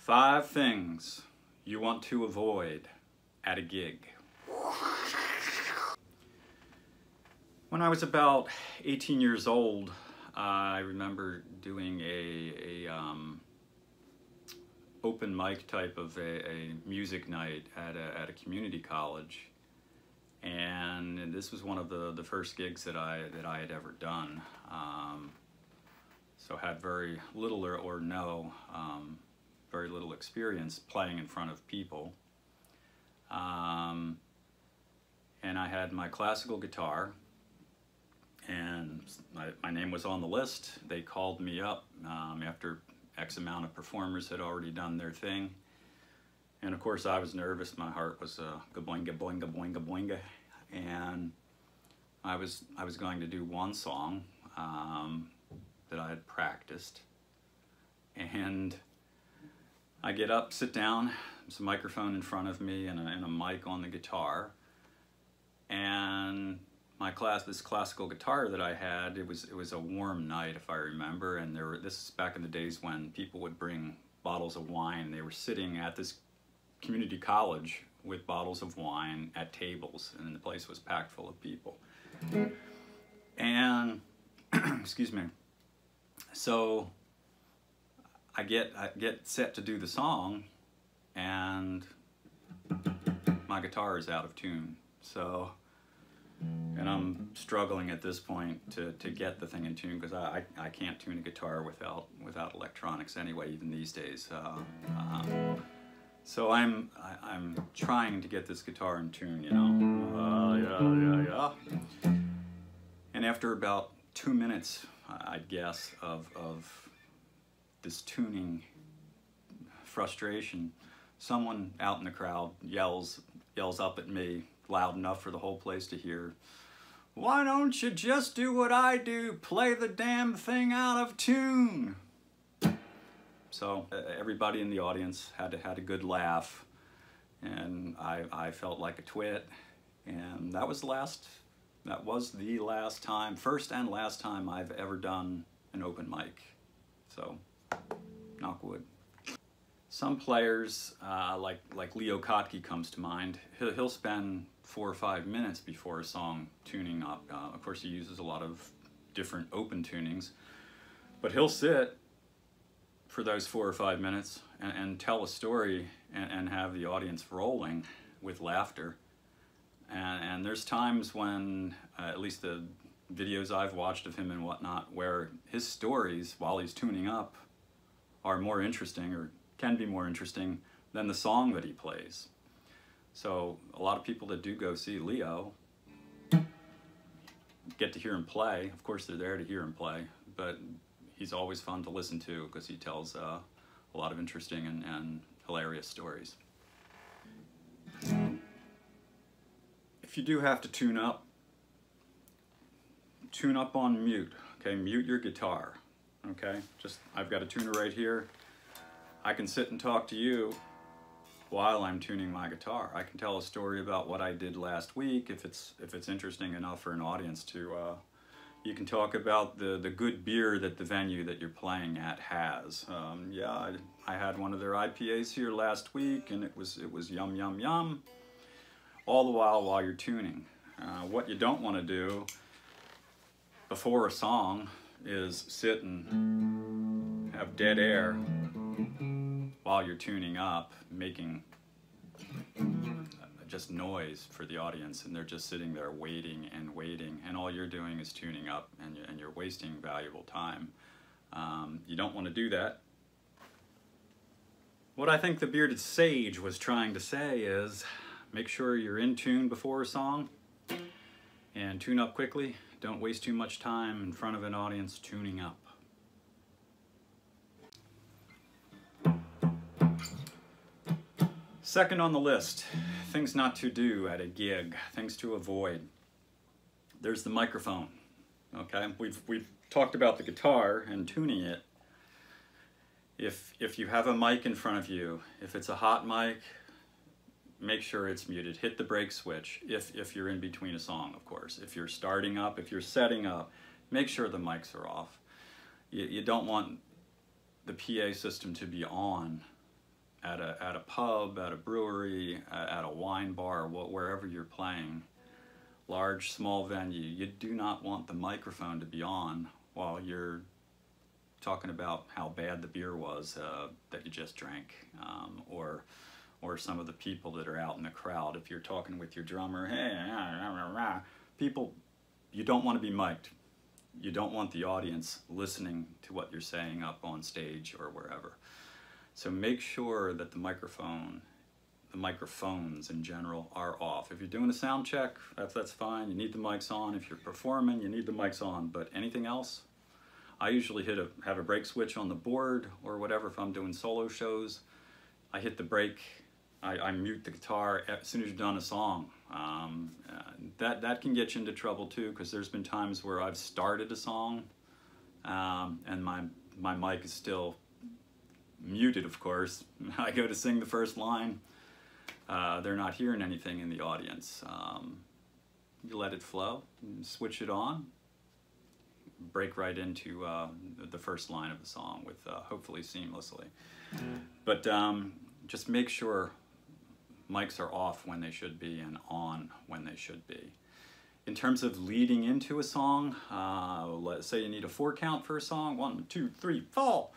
5 things you want to avoid at a gig. When I was about 18 years old, I remember doing a open mic type of a music night at a community college, and this was one of the first gigs that I had ever done. So had very little or no, very little experience playing in front of people. And I had my classical guitar, and my name was on the list. They called me up after X amount of performers had already done their thing. And of course I was nervous. My heart was ga-boinga, boinga, boinga, boinga. And I was going to do one song that I had practiced. And I get up, sit down, there's a microphone in front of me and a mic on the guitar. And this classical guitar that I had, it was a warm night, if I remember, and this is back in the days when people would bring bottles of wine. They were sitting at this community college with bottles of wine at tables, and the place was packed full of people. And excuse me. So I get set to do the song, and my guitar is out of tune. So, and I'm struggling at this point to get the thing in tune, because I can't tune a guitar without electronics anyway, even these days. So I'm trying to get this guitar in tune, you know. Yeah. And after about 2 minutes, I'd guess, of this tuning frustration, someone out in the crowd yells up at me loud enough for the whole place to hear, "Why don't you just do what I do, play the damn thing out of tune?" So everybody in the audience had a good laugh, and I felt like a twit, and that was the last time, first and last time I've ever done an open mic. So, knock wood. Some players, like Leo Kottke comes to mind, he'll spend 4 or 5 minutes before a song tuning up. Of course, he uses a lot of different open tunings, but he'll sit for those 4 or 5 minutes and tell a story and have the audience rolling with laughter. And there's times when, at least the videos I've watched of him and whatnot, where his stories while he's tuning up are more interesting, or can be more interesting, than the song that he plays. So a lot of people that do go see Leo get to hear him play. Of course they're there to hear him play, but he's always fun to listen to because he tells a lot of interesting and hilarious stories. If you do have to tune up on mute, okay? Mute your guitar, okay? I've got a tuner right here. I can sit and talk to you while I'm tuning my guitar. I can tell a story about what I did last week if it's interesting enough for an audience to. You can talk about the good beer that the venue that you're playing at has. Yeah, I had one of their IPAs here last week, and it was yum yum yum. All the while you're tuning. What you don't want to do before a song is sit and have dead air while you're tuning up, making just noise for the audience, and they're just sitting there waiting, and all you're doing is tuning up, and you're wasting valuable time. You don't want to do that. What I think the Bearded Sage was trying to say is, make sure you're in tune before a song, and tune up quickly. Don't waste too much time in front of an audience tuning up. Second on the list, things not to do at a gig, things to avoid. There's the microphone, okay? We've talked about the guitar and tuning it. If you have a mic in front of you, if it's a hot mic, make sure it's muted. Hit the brake switch if you're in between a song, of course. If you're starting up, if you're setting up, make sure the mics are off. You don't want the PA system to be on at a pub, at a brewery, at a wine bar, wherever you're playing, large, small venue, you do not want the microphone to be on while you're talking about how bad the beer was that you just drank, or some of the people that are out in the crowd. If you're talking with your drummer, hey, people, you don't want to be mic'd. You don't want the audience listening to what you're saying up on stage or wherever. So make sure that the microphones in general are off. If you're doing a sound check, that's fine. You need the mics on. If you're performing, you need the mics on. But anything else, I usually have a brake switch on the board or whatever. If I'm doing solo shows, I hit the brake. I mute the guitar as soon as you're done a song. That can get you into trouble too, because there's been times where I've started a song and my mic is still muted, of course. I go to sing the first line. They're not hearing anything in the audience. You let it flow, switch it on, break right into the first line of the song with hopefully seamlessly. But just make sure mics are off when they should be and on when they should be. In terms of leading into a song, let's say you need a 4 count for a song, 1, 2, 3, 4.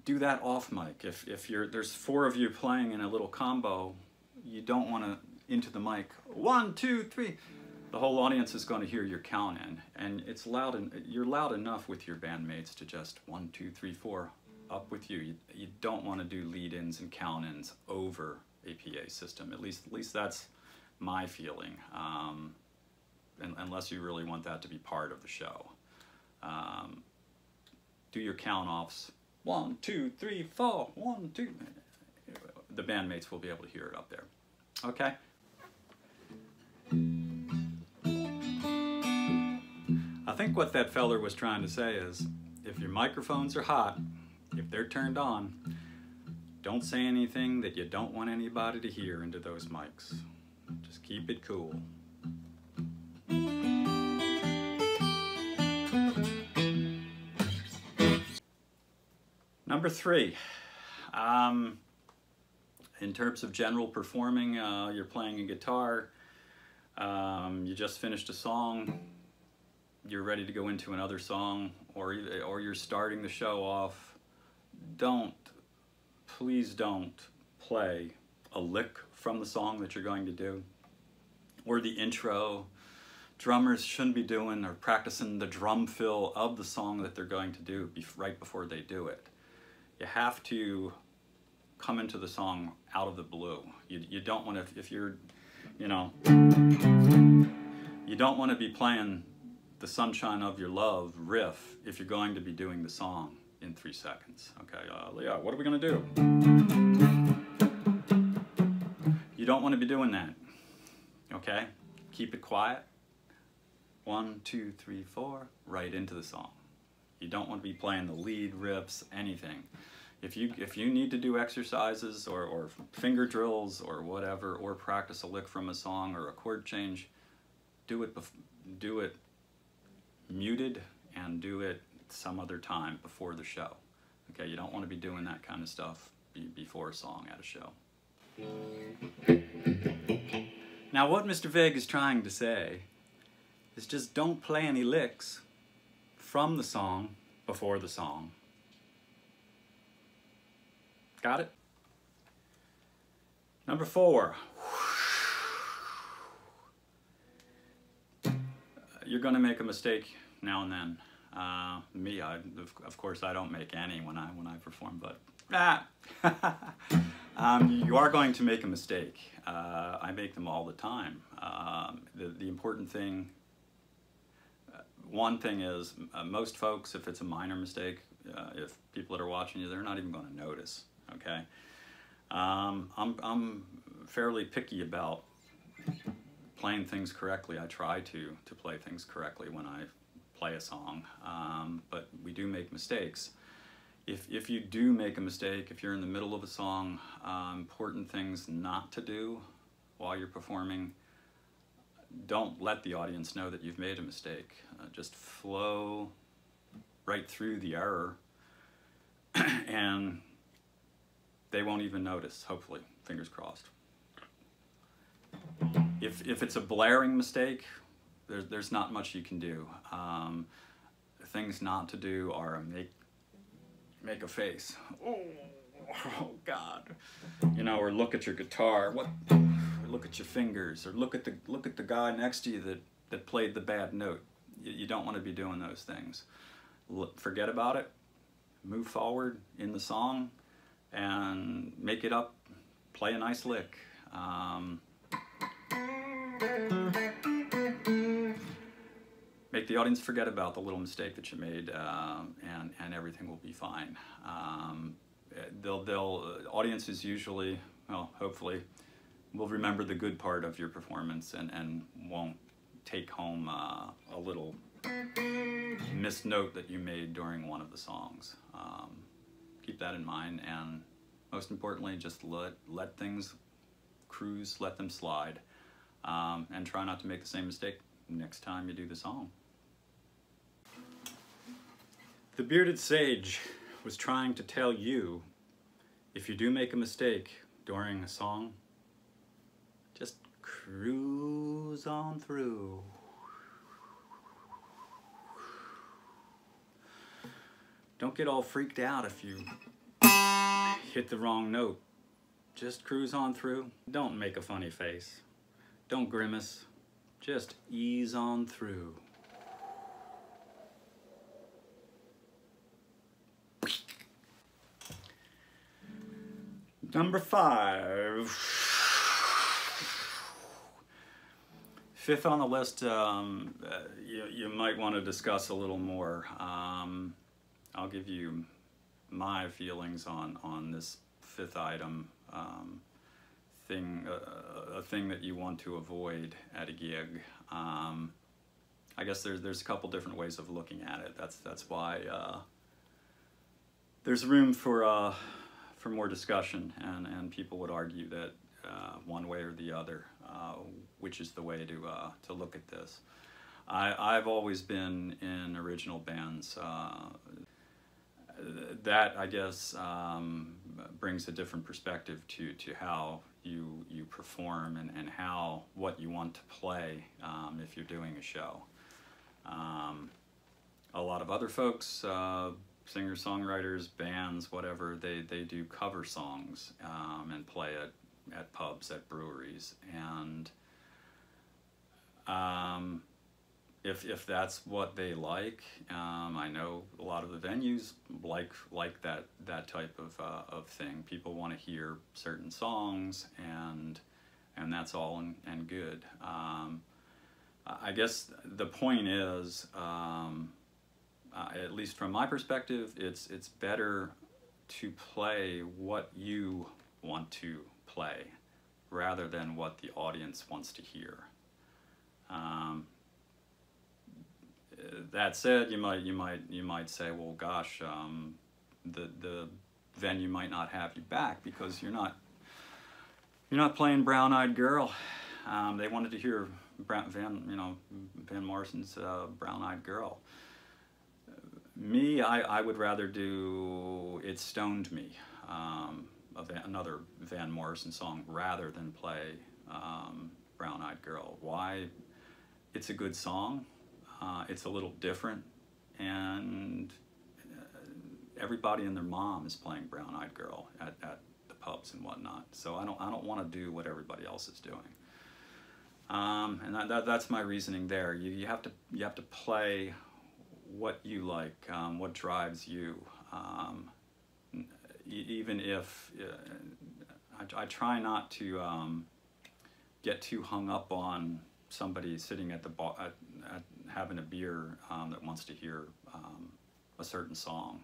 Do that off mic. If there's 4 of you playing in a little combo, you don't want to into the mic 1, 2, 3. The whole audience is going to hear your count in, and it's loud, and you're loud enough with your bandmates to just 1, 2, 3, 4 up with you. You don't want to do lead-ins and count-ins over a PA system. At least that's my feeling. Unless you really want that to be part of the show. Do your count-offs. 1, 2, 3, 4, 1, 2. The bandmates will be able to hear it up there. Okay? I think what that feller was trying to say is, if your microphones are hot, if they're turned on, don't say anything that you don't want anybody to hear into those mics. Just keep it cool. Number 3, in terms of general performing, you're playing a guitar, you just finished a song, you're ready to go into another song, or you're starting the show off. Please don't play a lick from the song that you're going to do, or the intro. Drummers shouldn't be doing or practicing the drum fill of the song that they're going to do right before they do it. You have to come into the song out of the blue. You don't want to, if you're, you don't want to be playing the Sunshine of Your Love riff if you're going to be doing the song in 3 seconds. Okay, Leah, what are we going to do? You don't want to be doing that. Okay? Keep it quiet. 1, 2, 3, 4, right into the song. You don't want to be playing the lead, riffs, anything. If you need to do exercises or finger drills or whatever, or practice a lick from a song or a chord change, do it muted and do it some other time before the show. Okay, you don't want to be doing that kind of stuff before a song at a show. Now what Mr. Vig is trying to say is just don't play any licks from the song before the song. Got it? Number 4. You're going to make a mistake now and then. Me, of course, I don't make any when I perform, but you are going to make a mistake. I make them all the time. The important thing, one thing is, most folks, if it's a minor mistake, if people that are watching you, they're not even going to notice. Okay, I'm fairly picky about playing things correctly. I try to play things correctly when I play a song, but we do make mistakes. If you do make a mistake, if you're in the middle of a song, important things not to do while you're performing. Don't let the audience know that you've made a mistake. Just flow right through the error and they won't even notice, hopefully, fingers crossed. If it's a blaring mistake, there's not much you can do. Things not to do are make a face. Oh God, you know, or look at your guitar. Or look at your fingers, or look at the guy next to you that played the bad note. You don't want to be doing those things. Forget about it. Move forward in the song, and make it up. Play a nice lick. Make the audience forget about the little mistake that you made, and everything will be fine. Audiences usually, well, hopefully, will remember the good part of your performance and won't take home a little missed note that you made during one of the songs. Keep that in mind, and most importantly, just let things cruise, let them slide, and try not to make the same mistake next time you do the song. The Bearded Sage was trying to tell you, if you do make a mistake during a song, just cruise on through. Don't get all freaked out if you hit the wrong note. Just cruise on through. Don't make a funny face. Don't grimace. Just ease on through. Number 5. Fifth on the list, you might want to discuss a little more. I'll give you my feelings on this fifth item, a thing that you want to avoid at a gig. I guess there's a couple different ways of looking at it. That's why there's room for more discussion, and people would argue that one way or the other, which is the way to look at this. I've always been in original bands. That, I guess, brings a different perspective to how you perform and what you want to play if you're doing a show. A lot of other folks, singers, songwriters, bands, whatever, they do cover songs and play at pubs, at breweries, and if that's what they like, I know a lot of the venues like that type of thing. People want to hear certain songs, and that's all and good. I guess the point is, at least from my perspective, it's better to play what you want to play rather than what the audience wants to hear. That said, you might say, well, gosh, the venue might not have you back because you're not playing Brown Eyed Girl. They wanted to hear Van Morrison's Brown Eyed Girl. Me, I would rather do It Stoned Me, another Van Morrison song, rather than play Brown Eyed Girl. Why? It's a good song. It's a little different, and everybody and their mom is playing Brown Eyed Girl at the pubs and whatnot. So I don't want to do what everybody else is doing. And that's my reasoning there. You have to play what you like, what drives you. Even if I try not to get too hung up on somebody sitting at the bar having a beer that wants to hear a certain song.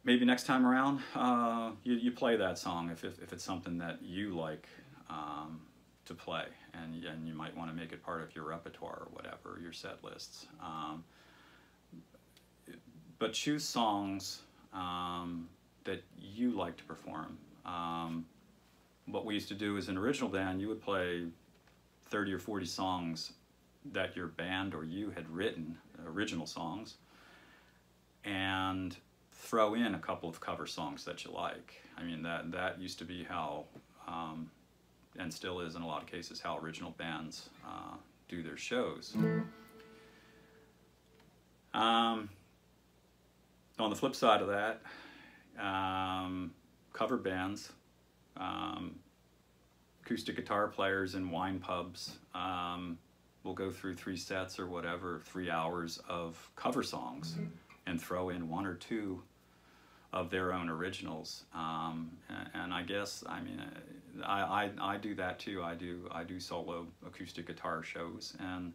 Maybe next time around, you play that song if it's something that you like to play, and you might want to make it part of your repertoire or whatever, your set lists. But choose songs that you like to perform. What we used to do as an original band, you would play 30 or 40 songs that your band or you had written, original songs, and throw in a couple of cover songs that you like. I mean, that used to be how, and still is in a lot of cases, how original bands do their shows. On the flip side of that, cover bands, acoustic guitar players in wine pubs will go through 3 sets or whatever, 3 hours of cover songs and throw in 1 or 2 of their own originals. And I guess, I mean, I do that too. I do solo acoustic guitar shows, and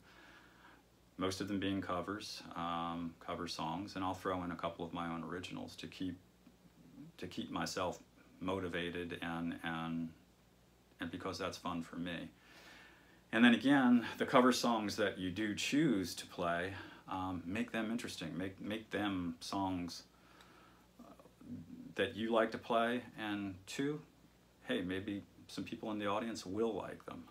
most of them being covers, cover songs, and I'll throw in a couple of my own originals to keep myself motivated and because that's fun for me. And then again, the cover songs that you do choose to play, make them interesting. Make them songs that you like to play, and 2, hey, maybe some people in the audience will like them.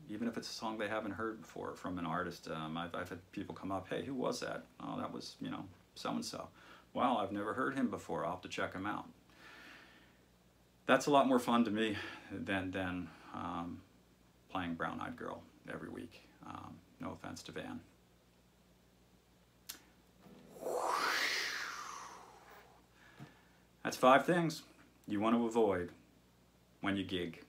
Even if it's a song they haven't heard before from an artist. I've had people come up, hey, who was that? Oh, that was, you know, so-and-so. Wow, I've never heard him before. I'll have to check him out. That's a lot more fun to me than playing Brown Eyed Girl every week. No offense to Van. That's 5 things you want to avoid when you gig.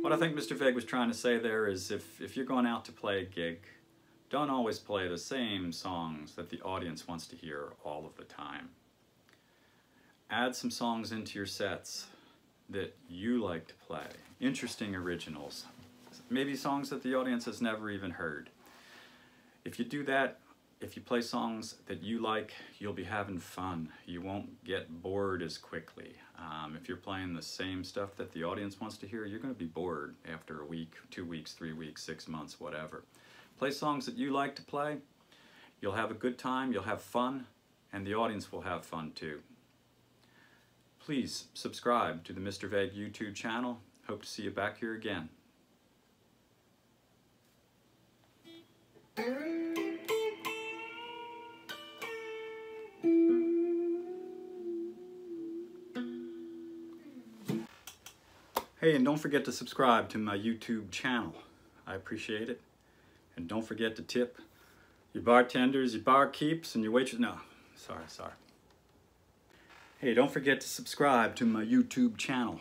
What I think Mr. Vague was trying to say there is if you're going out to play a gig, don't always play the same songs that the audience wants to hear all of the time. Add some songs into your sets that you like to play. Interesting originals. Maybe songs that the audience has never even heard. If you do that, if you play songs that you like, you'll be having fun. You won't get bored as quickly. If you're playing the same stuff that the audience wants to hear, you're going to be bored after a week, 2 weeks, 3 weeks, 6 months, whatever. Play songs that you like to play. You'll have a good time, you'll have fun, and the audience will have fun too. Please subscribe to the Mr. Vague YouTube channel. Hope to see you back here again. Hey, and don't forget to subscribe to my YouTube channel. I appreciate it. And don't forget to tip your bartenders, your barkeeps, and your waitress. No, sorry. Hey, don't forget to subscribe to my YouTube channel.